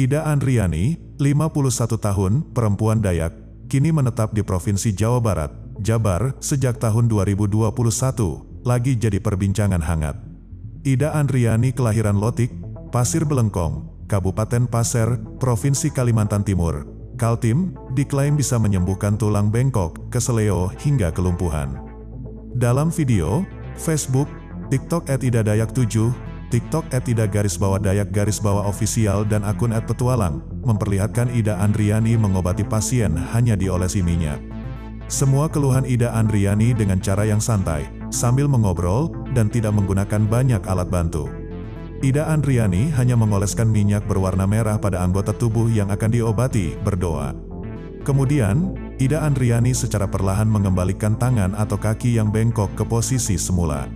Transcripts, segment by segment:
Ida Andriani, 51 tahun, perempuan Dayak, kini menetap di Provinsi Jawa Barat, Jabar, sejak tahun 2021, lagi jadi perbincangan hangat. Ida Andriani kelahiran Lotik, Pasir Belengkong, Kabupaten Pasir, Provinsi Kalimantan Timur. Kaltim, diklaim bisa menyembuhkan tulang bengkok, keseleo, hingga kelumpuhan. Dalam video, Facebook, TikTok @idadayak7, TikTok @ida_dayak_official dan akun @petualang, memperlihatkan Ida Andriani mengobati pasien hanya diolesi minyak. Semua keluhan Ida Andriani dengan cara yang santai, sambil mengobrol, dan tidak menggunakan banyak alat bantu. Ida Andriani hanya mengoleskan minyak berwarna merah pada anggota tubuh yang akan diobati, berdoa. Kemudian, Ida Andriani secara perlahan mengembalikan tangan atau kaki yang bengkok ke posisi semula.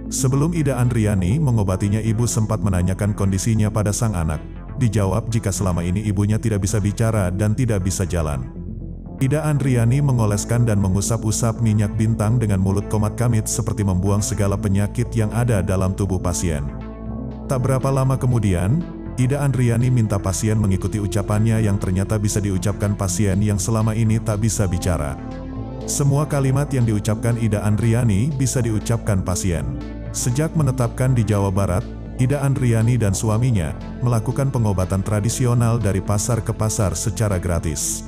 Sebelum Ida Andriani mengobatinya, ibu sempat menanyakan kondisinya pada sang anak. Dijawab jika selama ini ibunya tidak bisa bicara dan tidak bisa jalan. Ida Andriani mengoleskan dan mengusap-usap minyak bintang dengan mulut komat kamit seperti membuang segala penyakit yang ada dalam tubuh pasien. Tak berapa lama kemudian, Ida Andriani minta pasien mengikuti ucapannya yang ternyata bisa diucapkan pasien yang selama ini tak bisa bicara. Semua kalimat yang diucapkan Ida Andriani bisa diucapkan pasien. Sejak menetapkan di Jawa Barat, Ida Andriani dan suaminya melakukan pengobatan tradisional dari pasar ke pasar secara gratis.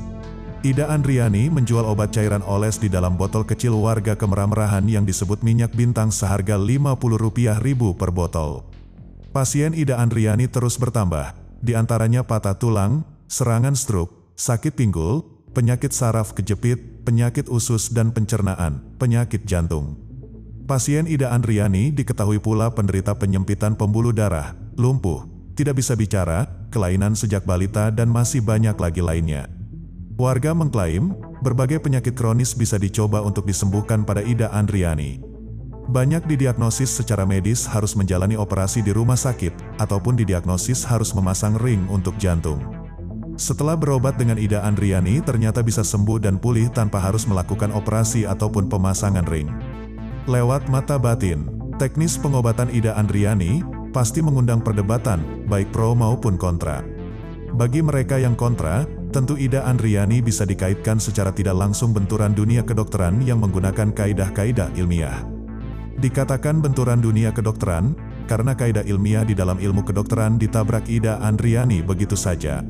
Ida Andriani menjual obat cairan oles di dalam botol kecil warga kemerah-merahan yang disebut minyak bintang seharga Rp50.000 per botol. Pasien Ida Andriani terus bertambah, di antaranya patah tulang, serangan stroke, sakit pinggul, penyakit saraf kejepit, penyakit usus dan pencernaan, penyakit jantung. Pasien Ida Andriani diketahui pula penderita penyempitan pembuluh darah, lumpuh, tidak bisa bicara, kelainan sejak balita dan masih banyak lagi lainnya. Warga mengklaim, berbagai penyakit kronis bisa dicoba untuk disembuhkan pada Ida Andriani. Banyak didiagnosis secara medis harus menjalani operasi di rumah sakit, ataupun didiagnosis harus memasang ring untuk jantung. Setelah berobat dengan Ida Andriani ternyata bisa sembuh dan pulih tanpa harus melakukan operasi ataupun pemasangan ring. Lewat mata batin, teknis pengobatan Ida Andriani pasti mengundang perdebatan, baik pro maupun kontra. Bagi mereka yang kontra, tentu Ida Andriani bisa dikaitkan secara tidak langsung benturan dunia kedokteran yang menggunakan kaidah-kaidah ilmiah. Dikatakan benturan dunia kedokteran, karena kaidah ilmiah di dalam ilmu kedokteran ditabrak Ida Andriani begitu saja.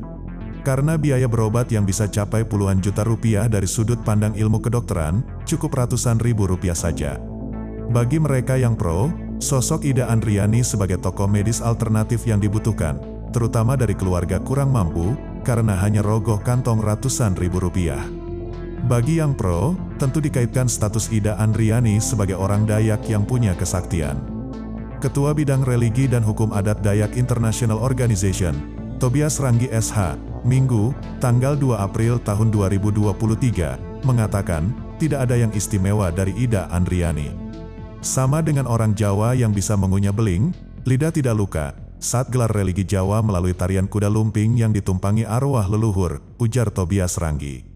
Karena biaya berobat yang bisa capai puluhan juta rupiah dari sudut pandang ilmu kedokteran, cukup ratusan ribu rupiah saja. Bagi mereka yang pro, sosok Ida Andriani sebagai tokoh medis alternatif yang dibutuhkan, terutama dari keluarga kurang mampu, karena hanya rogoh kantong ratusan ribu rupiah. Bagi yang pro, tentu dikaitkan status Ida Andriani sebagai orang Dayak yang punya kesaktian. Ketua Bidang Religi dan Hukum Adat Dayak International Organization, Tobias Ranggi SH, Minggu, tanggal 2 April tahun 2023, mengatakan, tidak ada yang istimewa dari Ida Andriani. Sama dengan orang Jawa yang bisa mengunyah beling, lidah tidak luka, saat gelar religi Jawa melalui tarian kuda lumping yang ditumpangi arwah leluhur, ujar Tobias Ranggi.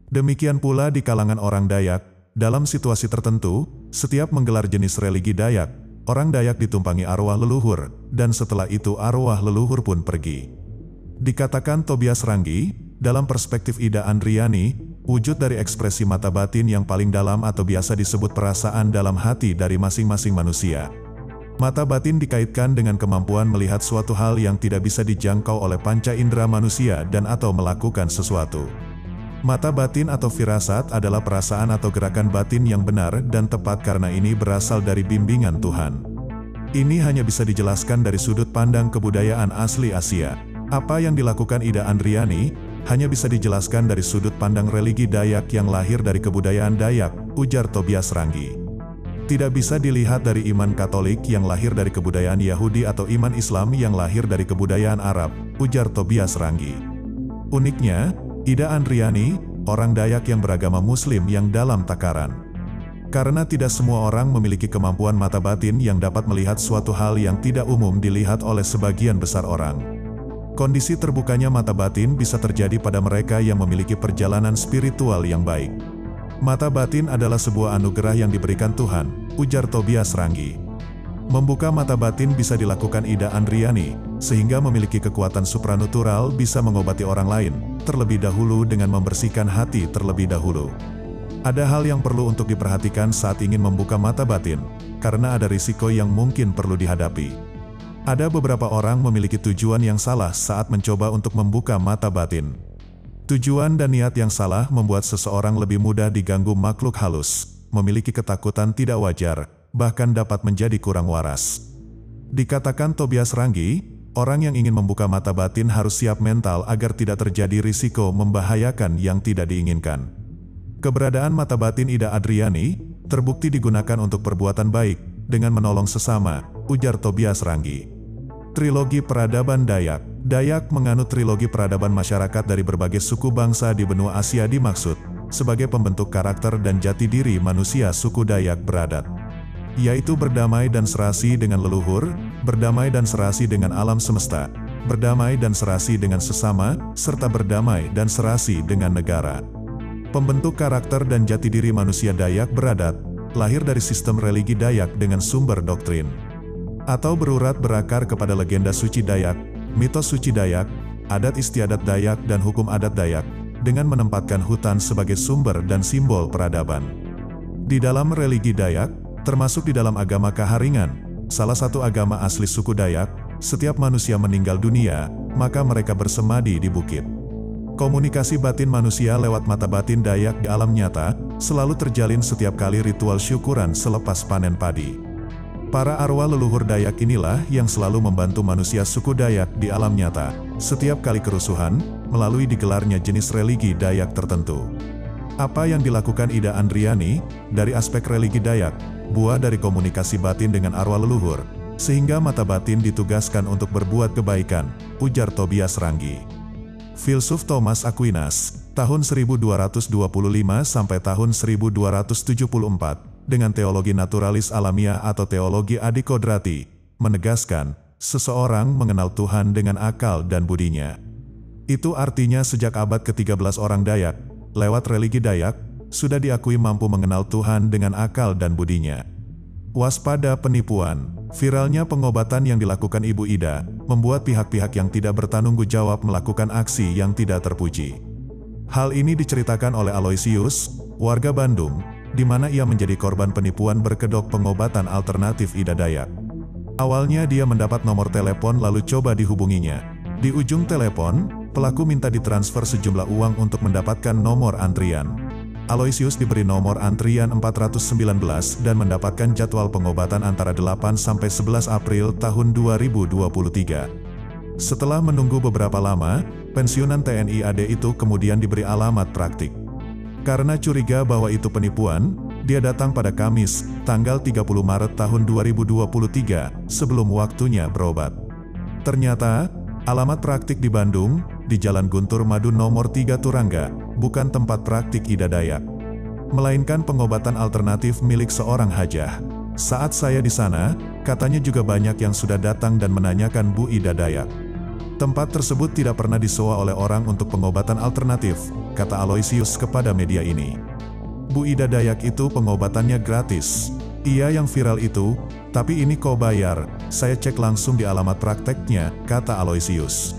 Demikian pula di kalangan orang Dayak, dalam situasi tertentu, setiap menggelar jenis religi Dayak, orang Dayak ditumpangi arwah leluhur, dan setelah itu arwah leluhur pun pergi. Dikatakan Tobias Ranggi, dalam perspektif Ida Andriani, wujud dari ekspresi mata batin yang paling dalam atau biasa disebut perasaan dalam hati dari masing-masing manusia. Mata batin dikaitkan dengan kemampuan melihat suatu hal yang tidak bisa dijangkau oleh panca indera manusia dan atau melakukan sesuatu. Mata batin atau firasat adalah perasaan atau gerakan batin yang benar dan tepat karena ini berasal dari bimbingan Tuhan. Ini hanya bisa dijelaskan dari sudut pandang kebudayaan asli Asia. Apa yang dilakukan Ida Andriani, hanya bisa dijelaskan dari sudut pandang religi Dayak yang lahir dari kebudayaan Dayak, ujar Tobias Ranggi. Tidak bisa dilihat dari iman Katolik yang lahir dari kebudayaan Yahudi atau iman Islam yang lahir dari kebudayaan Arab, ujar Tobias Ranggi. Uniknya, Ida Andriani, orang Dayak yang beragama Muslim yang dalam takaran. Karena tidak semua orang memiliki kemampuan mata batin yang dapat melihat suatu hal yang tidak umum dilihat oleh sebagian besar orang. Kondisi terbukanya mata batin bisa terjadi pada mereka yang memiliki perjalanan spiritual yang baik. Mata batin adalah sebuah anugerah yang diberikan Tuhan, ujar Tobias Ranggi. Membuka mata batin bisa dilakukan Ida Andriani, sehingga memiliki kekuatan supranatural bisa mengobati orang lain, terlebih dahulu dengan membersihkan hati terlebih dahulu. Ada hal yang perlu untuk diperhatikan saat ingin membuka mata batin, karena ada risiko yang mungkin perlu dihadapi. Ada beberapa orang memiliki tujuan yang salah saat mencoba untuk membuka mata batin. Tujuan dan niat yang salah membuat seseorang lebih mudah diganggu makhluk halus, memiliki ketakutan tidak wajar, bahkan dapat menjadi kurang waras. Dikatakan Tobias Ranggi, orang yang ingin membuka mata batin harus siap mental agar tidak terjadi risiko membahayakan yang tidak diinginkan. Keberadaan mata batin Ida Andriani terbukti digunakan untuk perbuatan baik dengan menolong sesama, ujar Tobias Ranggi. Trilogi Peradaban Dayak. Dayak menganut trilogi peradaban masyarakat dari berbagai suku bangsa di benua Asia dimaksud sebagai pembentuk karakter dan jati diri manusia suku Dayak beradat, yaitu berdamai dan serasi dengan leluhur, berdamai dan serasi dengan alam semesta, berdamai dan serasi dengan sesama, serta berdamai dan serasi dengan negara. Pembentuk karakter dan jati diri manusia Dayak beradat lahir dari sistem religi Dayak dengan sumber doktrin, atau berurat berakar kepada legenda suci Dayak, mitos suci Dayak, adat istiadat Dayak dan hukum adat Dayak, dengan menempatkan hutan sebagai sumber dan simbol peradaban. Di dalam religi Dayak, termasuk di dalam agama Kaharingan, salah satu agama asli suku Dayak, setiap manusia meninggal dunia, maka mereka bersemadi di bukit. Komunikasi batin manusia lewat mata batin Dayak di alam nyata, selalu terjalin setiap kali ritual syukuran selepas panen padi. Para arwah leluhur Dayak inilah yang selalu membantu manusia suku Dayak di alam nyata, setiap kali kerusuhan, melalui digelarnya jenis religi Dayak tertentu. Apa yang dilakukan Ida Andriani, dari aspek religi Dayak, buah dari komunikasi batin dengan arwah leluhur, sehingga mata batin ditugaskan untuk berbuat kebaikan, ujar Tobias Ranggi. Filsuf Thomas Aquinas, tahun 1225 sampai tahun 1274, dengan teologi naturalis alamiah atau teologi adikodrati, menegaskan, seseorang mengenal Tuhan dengan akal dan budinya. Itu artinya sejak abad ke-13 orang Dayak, lewat religi Dayak, sudah diakui mampu mengenal Tuhan dengan akal dan budinya. Waspada penipuan. Viralnya pengobatan yang dilakukan Ibu Ida, membuat pihak-pihak yang tidak bertanggung jawab melakukan aksi yang tidak terpuji. Hal ini diceritakan oleh Aloysius, warga Bandung, di mana ia menjadi korban penipuan berkedok pengobatan alternatif Ida Dayak. Awalnya dia mendapat nomor telepon lalu coba dihubunginya. Di ujung telepon, pelaku minta ditransfer sejumlah uang untuk mendapatkan nomor antrian. Aloysius diberi nomor antrian 419 dan mendapatkan jadwal pengobatan antara 8 sampai 11 April tahun 2023. Setelah menunggu beberapa lama, pensiunan TNI AD itu kemudian diberi alamat praktik. Karena curiga bahwa itu penipuan, dia datang pada Kamis, tanggal 30 Maret tahun 2023, sebelum waktunya berobat. Ternyata, alamat praktik di Bandung, di Jalan Guntur Madu nomor 3 Turangga, bukan tempat praktik Ida Dayak, melainkan pengobatan alternatif milik seorang hajah. Saat saya di sana, katanya juga banyak yang sudah datang dan menanyakan Bu Ida Dayak. Tempat tersebut tidak pernah disewa oleh orang untuk pengobatan alternatif, kata Aloysius kepada media ini. Bu Ida Dayak itu pengobatannya gratis. Iya yang viral itu, tapi ini kok bayar, saya cek langsung di alamat prakteknya, kata Aloysius.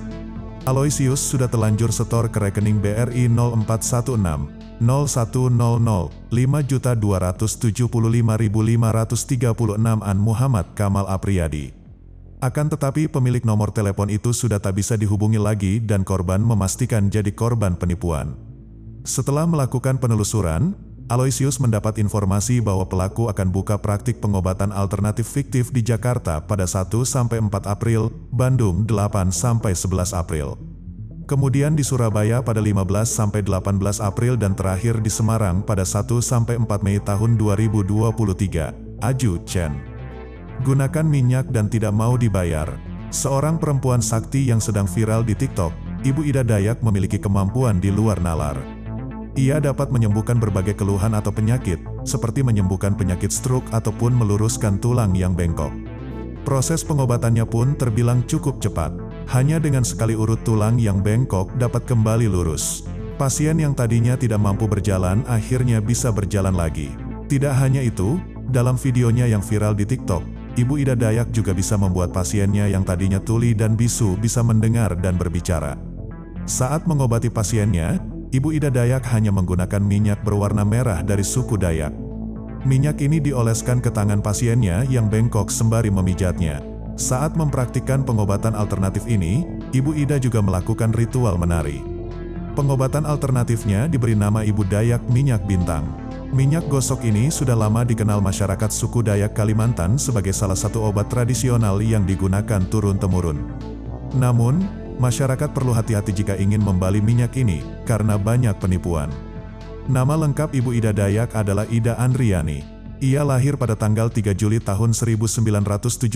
Aloysius sudah telanjur setor ke rekening BRI 0416 0100 5.275.536 An Muhammad Kamal Apriyadi. Akan tetapi pemilik nomor telepon itu sudah tak bisa dihubungi lagi dan korban memastikan jadi korban penipuan. Setelah melakukan penelusuran, Aloysius mendapat informasi bahwa pelaku akan buka praktik pengobatan alternatif fiktif di Jakarta pada 1-4 April, Bandung 8-11 April. Kemudian di Surabaya pada 15-18 April dan terakhir di Semarang pada 1-4 Mei tahun 2023, Aju Chen. Gunakan minyak dan tidak mau dibayar. Seorang perempuan sakti yang sedang viral di TikTok, Ibu Ida Dayak memiliki kemampuan di luar nalar. Ia dapat menyembuhkan berbagai keluhan atau penyakit, seperti menyembuhkan penyakit stroke ataupun meluruskan tulang yang bengkok. Proses pengobatannya pun terbilang cukup cepat. Hanya dengan sekali urut tulang yang bengkok dapat kembali lurus. Pasien yang tadinya tidak mampu berjalan akhirnya bisa berjalan lagi. Tidak hanya itu, dalam videonya yang viral di TikTok, Ibu Ida Dayak juga bisa membuat pasiennya yang tadinya tuli dan bisu bisa mendengar dan berbicara. Saat mengobati pasiennya, Ibu Ida Dayak hanya menggunakan minyak berwarna merah dari suku Dayak. Minyak ini dioleskan ke tangan pasiennya yang bengkok sembari memijatnya. Saat mempraktikkan pengobatan alternatif ini, Ibu Ida juga melakukan ritual menari. Pengobatan alternatifnya diberi nama Ibu Dayak Minyak Bintang. Minyak gosok ini sudah lama dikenal masyarakat suku Dayak Kalimantan sebagai salah satu obat tradisional yang digunakan turun-temurun. Namun, masyarakat perlu hati-hati jika ingin membeli minyak ini, karena banyak penipuan. Nama lengkap Ibu Ida Dayak adalah Ida Andriani. Ia lahir pada tanggal 3 Juli tahun 1972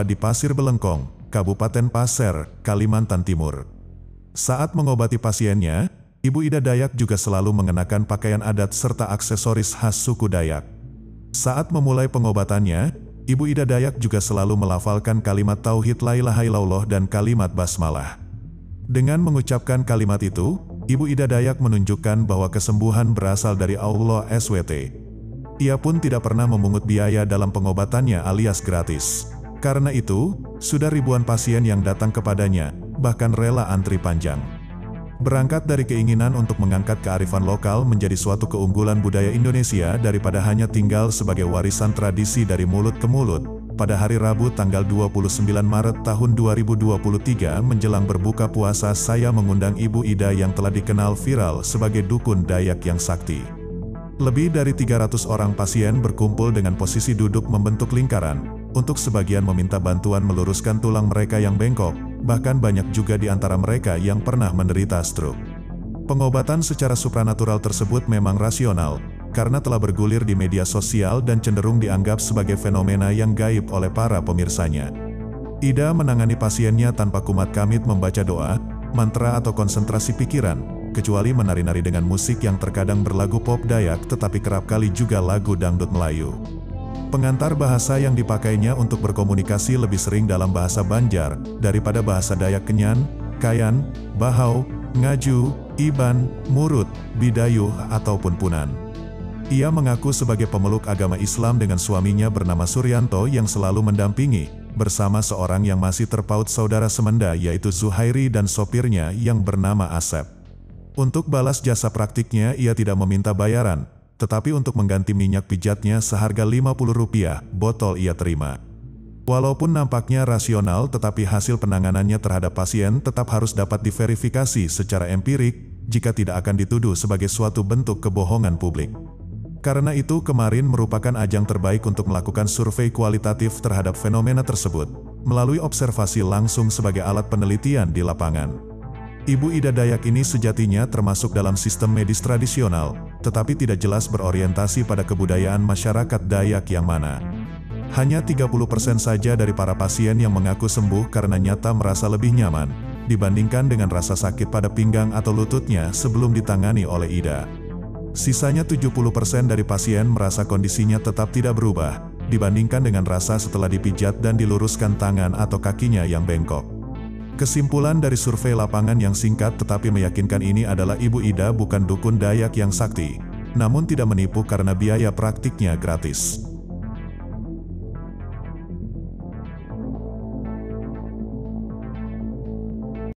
di Pasir Belengkong, Kabupaten Pasir, Kalimantan Timur. Saat mengobati pasiennya, Ibu Ida Dayak juga selalu mengenakan pakaian adat serta aksesoris khas suku Dayak. Saat memulai pengobatannya, Ibu Ida Dayak juga selalu melafalkan kalimat tauhid la ilaha illallah dan kalimat basmalah. Dengan mengucapkan kalimat itu, Ibu Ida Dayak menunjukkan bahwa kesembuhan berasal dari Allah SWT. Ia pun tidak pernah memungut biaya dalam pengobatannya alias gratis. Karena itu, sudah ribuan pasien yang datang kepadanya, bahkan rela antri panjang. Berangkat dari keinginan untuk mengangkat kearifan lokal menjadi suatu keunggulan budaya Indonesia daripada hanya tinggal sebagai warisan tradisi dari mulut ke mulut, pada hari Rabu tanggal 29 Maret tahun 2023 menjelang berbuka puasa saya mengundang Ibu Ida yang telah dikenal viral sebagai dukun Dayak yang sakti. Lebih dari 300 orang pasien berkumpul dengan posisi duduk membentuk lingkaran, untuk sebagian meminta bantuan meluruskan tulang mereka yang bengkok, bahkan banyak juga di antara mereka yang pernah menderita stroke. Pengobatan secara supranatural tersebut memang rasional, karena telah bergulir di media sosial dan cenderung dianggap sebagai fenomena yang gaib oleh para pemirsanya. Ida menangani pasiennya tanpa kumat kamit membaca doa, mantra atau konsentrasi pikiran, kecuali menari-nari dengan musik yang terkadang berlagu pop Dayak tetapi kerap kali juga lagu dangdut Melayu. Pengantar bahasa yang dipakainya untuk berkomunikasi lebih sering dalam bahasa Banjar, daripada bahasa Dayak Kenyan, Kayan, Bahau, Ngaju, Iban, Murut, Bidayuh, ataupun Punan. Ia mengaku sebagai pemeluk agama Islam dengan suaminya bernama Suryanto yang selalu mendampingi, bersama seorang yang masih terpaut saudara semenda yaitu Zuhairi dan sopirnya yang bernama Asep. Untuk balas jasa praktiknya ia tidak meminta bayaran, tetapi untuk mengganti minyak pijatnya seharga Rp50 botol ia terima. Walaupun nampaknya rasional tetapi hasil penanganannya terhadap pasien tetap harus dapat diverifikasi secara empirik, jika tidak akan dituduh sebagai suatu bentuk kebohongan publik. Karena itu kemarin merupakan ajang terbaik untuk melakukan survei kualitatif terhadap fenomena tersebut, melalui observasi langsung sebagai alat penelitian di lapangan. Ibu Ida Dayak ini sejatinya termasuk dalam sistem medis tradisional, tetapi tidak jelas berorientasi pada kebudayaan masyarakat Dayak yang mana. Hanya 30% saja dari para pasien yang mengaku sembuh karena nyata merasa lebih nyaman, dibandingkan dengan rasa sakit pada pinggang atau lututnya sebelum ditangani oleh Ida. Sisanya 70% dari pasien merasa kondisinya tetap tidak berubah, dibandingkan dengan rasa setelah dipijat dan diluruskan tangan atau kakinya yang bengkok. Kesimpulan dari survei lapangan yang singkat tetapi meyakinkan ini adalah Ibu Ida bukan dukun Dayak yang sakti, namun tidak menipu karena biaya praktiknya gratis.